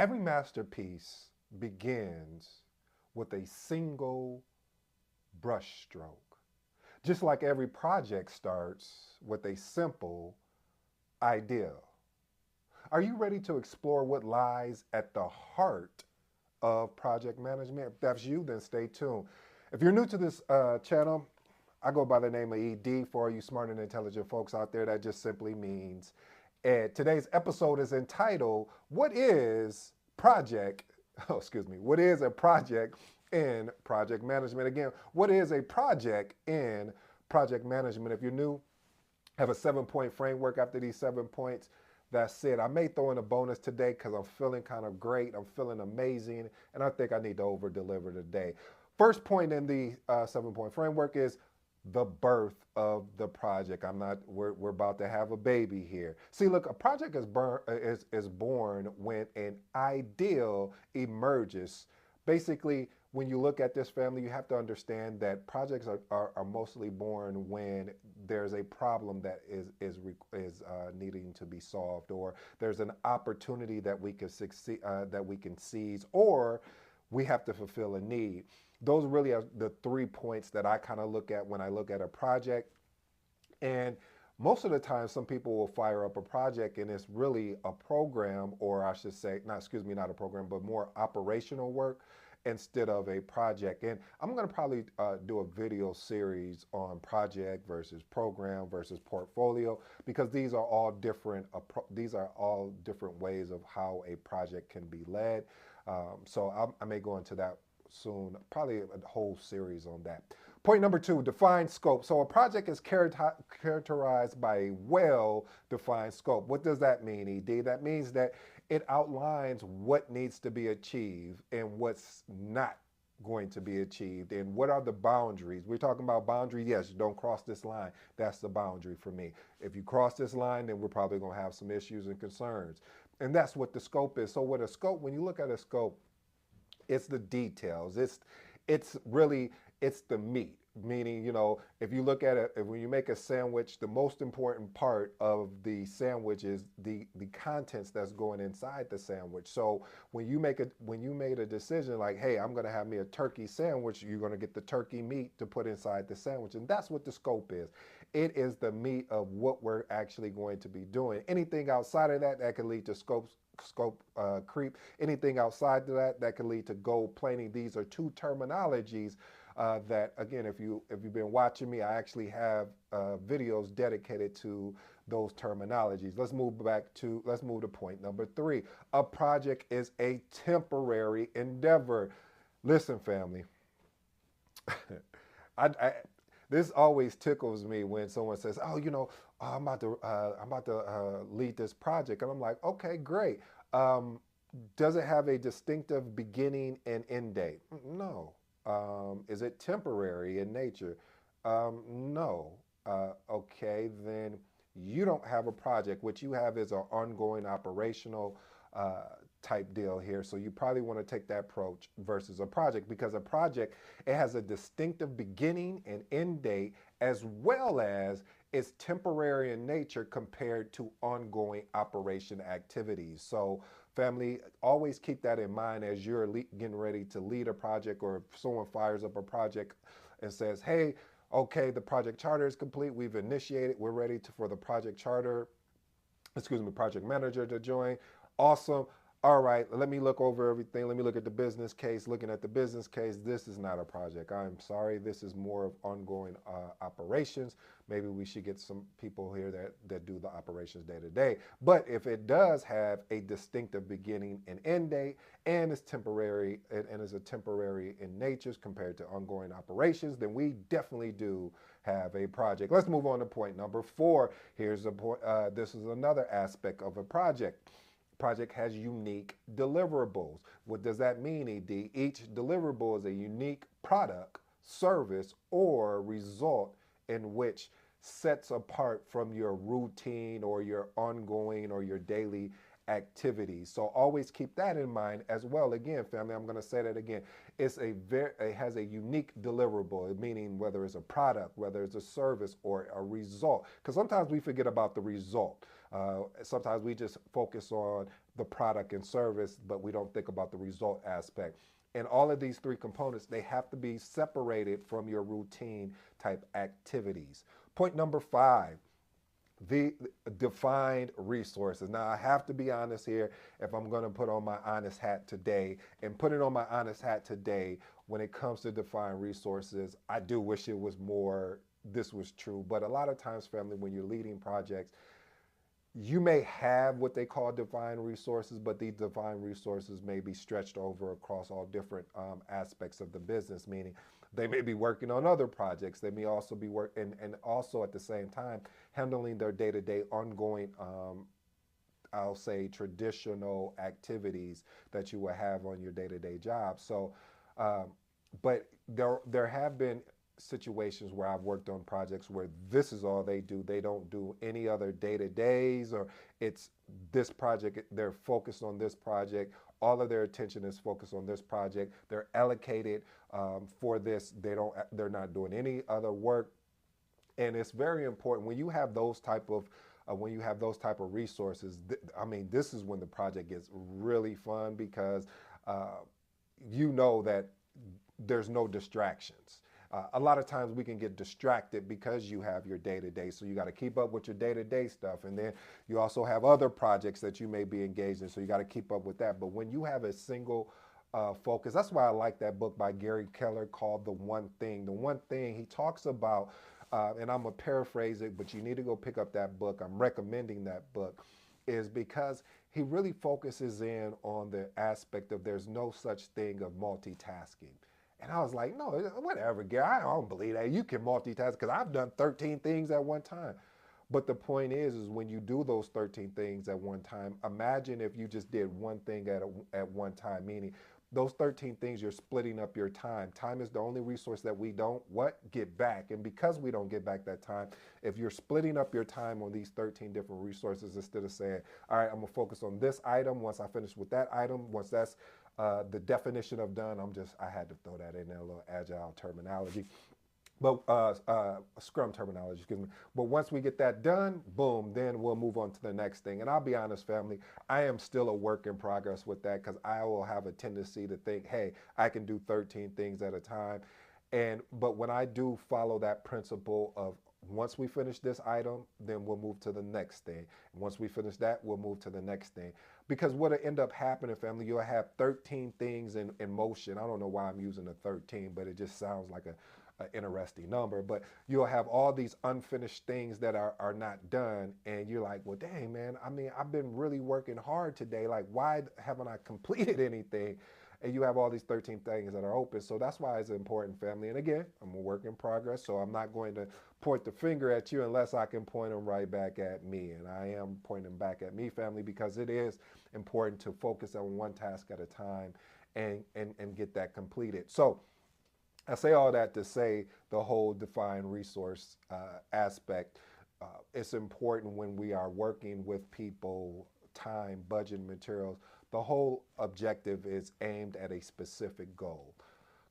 Every masterpiece begins with a single brushstroke. Just like every project starts with a simple idea. Are you ready to explore what lies at the heart of project management? If that's you, then stay tuned. If you're new to this channel, I go by the name of ED. For all you smart and intelligent folks out there, that just simply means Ed. Today's episode is entitled, What is Project? Oh, excuse me. What is a project in project management? Again, what is a project in project management? If you're new, I have a 7-point framework. After these 7 points, that's it. I may throw in a bonus today because I'm feeling kind of great. I'm feeling amazing. And I think I need to over deliver today. First point in the 7-point framework is the birth of the project. We're about to have a baby here. See, look, a project is born when an ideal emerges. Basically, when you look at this, family, you have to understand that projects are mostly born when there's a problem that is needing to be solved, or there's an opportunity that we can succeed, that we can seize, or we have to fulfill a need. Those really are the 3 points that I kind of look at when I look at a project. And most of the time, some people will fire up a project and it's really a program, or I should say, not a program, but more operational work instead of a project. And I'm going to probably do a video series on project versus program versus portfolio, because these are all different ways of how a project can be led. So I may go into that soon, probably a whole series on that. Point number 2, define scope. So a project is characterized by a well-defined scope. What does that mean, ED? That means that it outlines what needs to be achieved and what's not going to be achieved, and what are the boundaries. We're talking about boundaries. Yes, you don't cross this line. That's the boundary for me. If you cross this line, then we're probably going to have some issues and concerns. And that's what the scope is. So with a scope, when you look at a scope, it's the details. It's the meat. Meaning, if you look at it, when you make a sandwich, the most important part of the sandwich is the contents that's going inside the sandwich. So when you made a decision like, hey, I'm going to have me a turkey sandwich, you're going to get the turkey meat to put inside the sandwich, and that's what the scope is. It is the meat of what we're actually going to be doing. Anything outside of that can lead to scope creep. Anything outside of that can lead to gold plating. These are two terminologies that, again, if you've been watching me, I actually have videos dedicated to those terminologies. Let's move to point number 3. A project is a temporary endeavor. Listen, family. This always tickles me when someone says, "Oh, I'm about to lead this project," and I'm like, "Okay, great. Does it have a distinctive beginning and end date?" No. Is it temporary in nature? No. Okay, then you don't have a project. What you have is an ongoing operational type deal here. So you probably want to take that approach versus a project, because a project, it has a distinctive beginning and end date, as well as it's temporary in nature compared to ongoing operation activities. So family, always keep that in mind as you're getting ready to lead a project, or if someone fires up a project and says, hey, okay, the project charter is complete, we've initiated, we're ready for the project manager to join. Awesome. All right, let me look over everything. Let me look at the business case. Looking at the business case, this is not a project. I'm sorry. This is more of ongoing operations. Maybe we should get some people here that do the operations day to day. But if it does have a distinctive beginning and end date, and is temporary, and is a temporary in nature compared to ongoing operations, then we definitely do have a project. Let's move on to point number 4. Here's a point. This is another aspect of a project. Project has unique deliverables. What does that mean, ED? Each deliverable is a unique product, service, or result in which sets apart from your routine or your ongoing or your daily activities. So always keep that in mind as well. Again, family, I'm going to say that again. It has a unique deliverable, meaning whether it's a product, whether it's a service, or a result. Because sometimes we forget about the result. Sometimes we just focus on the product and service, but we don't think about the result aspect. And all of these three components, they have to be separated from your routine type activities. Point number 5, the defined resources. Now, I have to be honest here if I'm going to put on my honest hat today. And putting on my honest hat today, when it comes to defined resources, I do wish it was more, this was true. But a lot of times, family, when you're leading projects, you may have what they call defined resources, but these defined resources may be stretched over across all different aspects of the business, meaning they may be working on other projects. They may also be working, and also at the same time, handling their day-to-day ongoing, I'll say, traditional activities that you will have on your day-to-day job. So, but there have been situations where I've worked on projects where this is all they do. They don't do any other day-to-days, or it's this project, they're focused on this project. All of their attention is focused on this project. They're allocated for this. They're not doing any other work. And it's very important when you have those type of resources. I mean, this is when the project gets really fun, because you know that there's no distractions. A lot of times we can get distracted because you have your day-to-day. So you got to keep up with your day-to-day stuff. And then you also have other projects that you may be engaged in. So you got to keep up with that. But when you have a single focus, that's why I like that book by Gary Keller called The One Thing. The One Thing, he talks about, and I'm going to paraphrase it, but you need to go pick up that book. I'm recommending that book, is because he really focuses in on the aspect of there's no such thing of multitasking. And I was like, no, whatever, Gary, I don't believe that. You can multitask, because I've done 13 things at one time. But the point is when you do those 13 things at one time, imagine if you just did one thing at one time, meaning those 13 things, you're splitting up your time. Time is the only resource that we don't get back. And because we don't get back that time, if you're splitting up your time on these 13 different resources, instead of saying, all right, I'm gonna focus on this item. Once I finish with that item, once that's the definition of done, I had to throw that in there, a little agile terminology. But Scrum terminology, excuse me. But once we get that done, boom, then we'll move on to the next thing. And I'll be honest, family, I am still a work in progress with that, because I will have a tendency to think, hey, I can do 13 things at a time. But when I do follow that principle of once we finish this item, then we'll move to the next thing. Once we finish that, we'll move to the next thing. Because what'll end up happening, family, you'll have 13 things in motion. I don't know why I'm using the 13, but it just sounds like an interesting number. But you'll have all these unfinished things that are not done. And you're like, well, dang, man, I mean, I've been really working hard today. Like, why haven't I completed anything? And you have all these 13 things that are open. So that's why it's important, family. And again, I'm a work in progress, so I'm not going to point the finger at you unless I can point them right back at me. And I am pointing back at me, family, because it is important to focus on one task at a time and get that completed. So I say all that to say the whole defined resource aspect. It's important when we are working with people, time, budget, materials. The whole objective is aimed at a specific goal.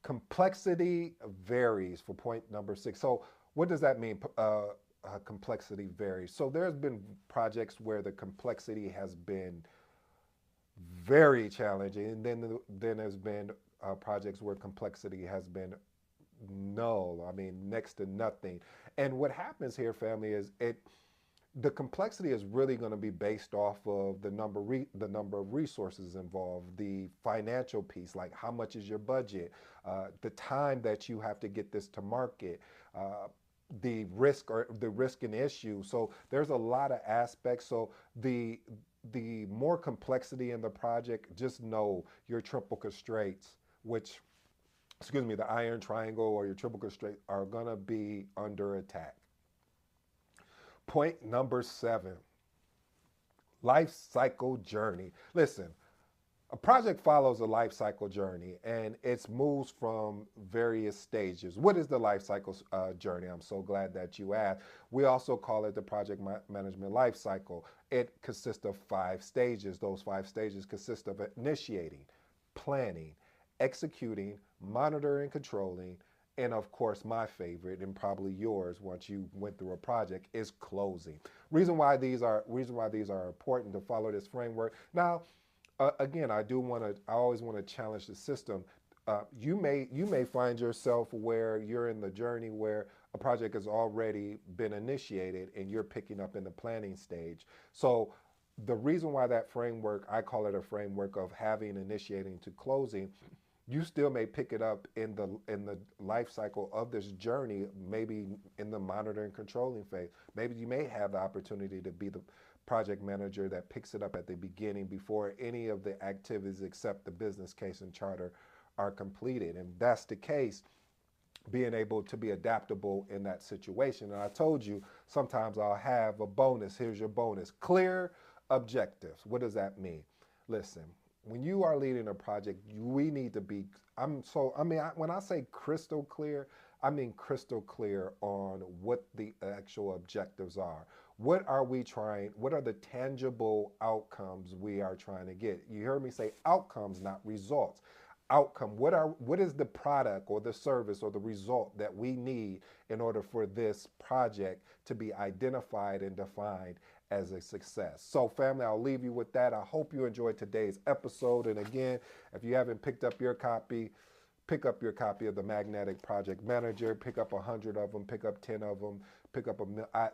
Complexity varies for point number 6. So what does that mean? Complexity varies. So there's been projects where the complexity has been very challenging, and then there's been projects where complexity has been null. I mean, next to nothing. And what happens here, family, is the complexity is really going to be based off of the number of resources involved, the financial piece, like how much is your budget, the time that you have to get this to market, the risk and issue. So there's a lot of aspects. So the more complexity in the project, just know your triple constraints, which, excuse me, the iron triangle or your triple constraint are going to be under attack. Point number 7, life cycle journey. Listen, a project follows a life cycle journey, and it moves from various stages. What is the life cycle journey? I'm so glad that you asked. We also call it the project management life cycle. It consists of 5 stages. Those 5 stages consist of initiating, planning, executing, monitoring, controlling, And of course, my favorite, and probably yours once you went through a project, is closing. Reason why these are important to follow this framework. Now, again, I always want to challenge the system. You may find yourself where you're in the journey where a project has already been initiated and you're picking up in the planning stage. So the reason why that framework, I call it a framework of having, initiating to closing, you still may pick it up in the life cycle of this journey, maybe in the monitoring controlling phase. Maybe you may have the opportunity to be the project manager that picks it up at the beginning before any of the activities except the business case and charter are completed. And if that's the case, being able to be adaptable in that situation. And I told you, sometimes I'll have a bonus. Here's your bonus. Clear objectives. What does that mean? Listen, when you are leading a project, we need to be, when I say crystal clear, I mean crystal clear on what the actual objectives are. What are we trying, what are the tangible outcomes we are trying to get? You heard me say outcomes, not results. Outcome, what is the product or the service or the result that we need in order for this project to be identified and defined as a success? So family, I'll leave you with that. I hope you enjoyed today's episode. And again, if you haven't picked up your copy, pick up your copy of the Magnetic Project Manager. Pick up 100 of them, pick up 10 of them, pick up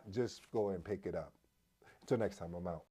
just go and pick it up. Until next time, I'm out.